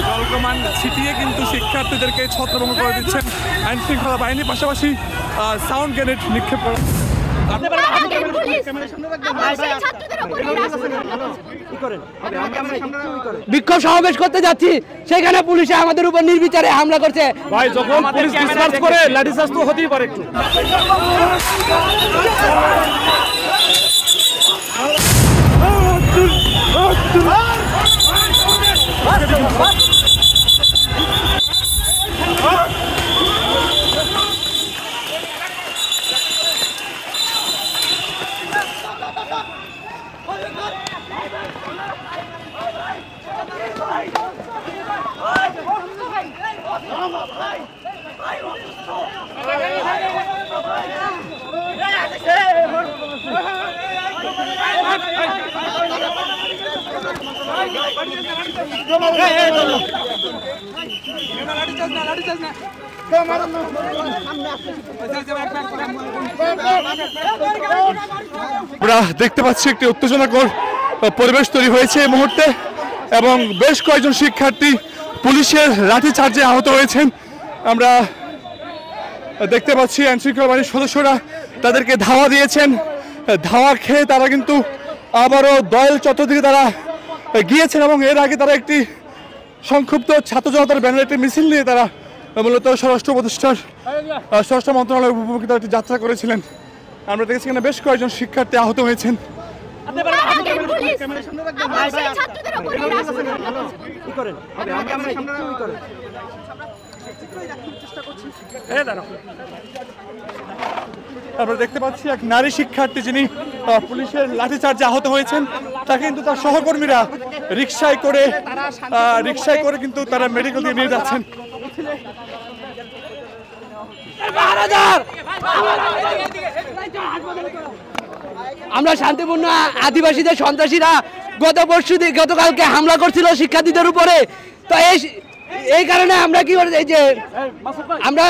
জলকামান ছিটিয়ে কিন্তু শিক্ষার্থীদেরকে ছত্রভঙ্গ করে দিচ্ছেন আইন শৃঙ্খলা বাহিনীর, পাশাপাশি সাউন্ড গ্রেনেড নিক্ষেপ করা। বিক্ষোভ সমাবেশ করতে যাচ্ছি, সেখানে পুলিশে আমাদের উপর নির্বিচারে হামলা করছে। ভাই যখন পুলিশ ডিসপার্স করে লাঠিচার্জ তো হতেই পারে একটু। আমরা দেখতে পাচ্ছি একটি উত্তেজনাকর পরিবেশ তৈরি হয়েছে এই মুহূর্তে, এবং বেশ কয়েকজন শিক্ষার্থী পুলিশের লাঠিচার্জে আহত হয়েছেন। আমরা দেখতে পাচ্ছি আইন শৃঙ্খলা বাহিনীর সদস্যরা তাদেরকে ধাওয়া দিয়েছেন। ধাওয়া খেয়ে তারা কিন্তু আবারও দয়াল চত্বর দিকে তারা গিয়েছেন, এবং এর আগে তারা একটি সংক্ষুব্ধ ছাত্র জনতার ব্যানারে একটি মিছিল নিয়ে তারা মূলত স্বরাষ্ট্র মন্ত্রণালয়ের উপমুখে তারা একটি যাত্রা করেছিলেন। আমরা দেখেছি এখানে বেশ কয়েকজন শিক্ষার্থী আহত হয়েছেন। আমরা দেখতে পাচ্ছি এক নারী শিক্ষার্থী যিনি পুলিশের লাঠিচার্জে আহত হয়েছেন, তাকে কিন্তু তার সহকর্মীরা রিকশায় করে কিন্তু তারা মেডিকেল দিয়ে নিয়ে যাচ্ছেন। আমরা শান্তিপূর্ণ আদিবাসীদের সন্ত্রাসীরা গতকালকে হামলা করছিল শিক্ষার্থীদের উপরে। তো এই কারণে আমরা কি করতে, এই যে আমরা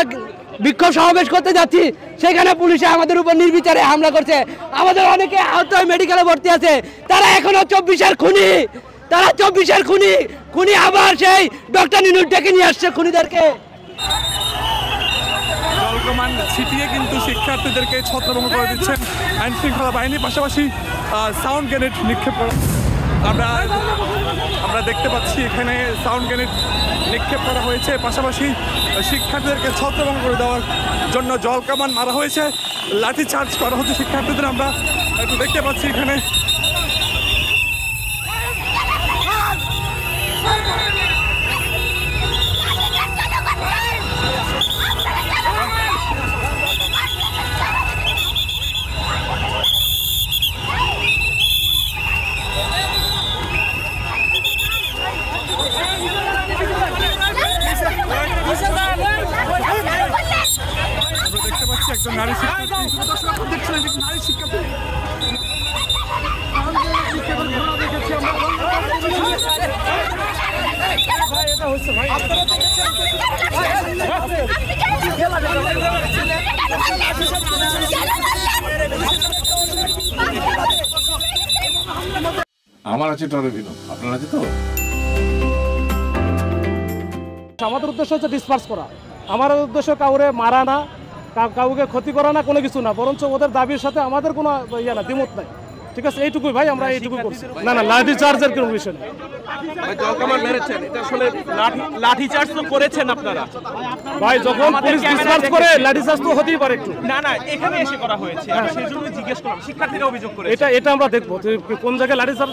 বিক্ষোভ সমাবেশ করতে যাচ্ছি, সেখানে পুলিশে আমাদের উপর নির্বিচারে হামলা করছে। আমাদের অনেকে আহত হয়ে মেডিকেলে ভর্তি আছে। তারা এখনো 24-এর খুনি আবার সেই ডক্টর নিনুর ডেকে নিয়ে আসছে খুনিদেরকে। জলকামান ছিটিয়ে কিন্তু শিক্ষার্থীদেরকে ছত্রভঙ্গ করে দিচ্ছেন আইন শৃঙ্খলা বাহিনীর, পাশাপাশি সাউন্ড গ্রেনেড নিক্ষেপ করা। আমরা দেখতে পাচ্ছি এখানে সাউন্ড গ্রেনেড নিক্ষেপ করা হয়েছে, পাশাপাশি শিক্ষার্থীদেরকে ছত্রভঙ্গ করে দেওয়ার জন্য জলকামান মারা হয়েছে, লাঠিচার্জ করা হচ্ছে শিক্ষার্থীদের। আমরা একটু দেখতে পাচ্ছি এখানে একজন নারী শিক্ষার্থী আমার আছে টরেবিনো, আপনার আছে তো? আমাদের উদ্দেশ্য হচ্ছে ডিসপার্স করা। আমার উদ্দেশ্য কাউরে মারা না, কাউকে ক্ষতি করা না, কোনো কিছু না, বরঞ্চ ওদের দাবির সাথে আমাদের কোনো ইয়ে না, দ্বিমত নাই। ঠিক আছে, এইটুকুই ভাই, আমরা এইটুকুই করছি। না লাঠি চার্জের কোনো বিষয় নেই। লাঠিচার্জ তো করেছেন আপনারা ভাই, যখন পুলিশ ডিসপার্স করে লাঠিচার্জ তো হতেই পারে একটু। না এখানে এসে করা হয়েছে, সেই জন্য জিজ্ঞেস করলাম। শিক্ষার্থীরা অভিযোগ করে এটা আমরা দেখবো কোন জায়গায় লাঠিচার্জ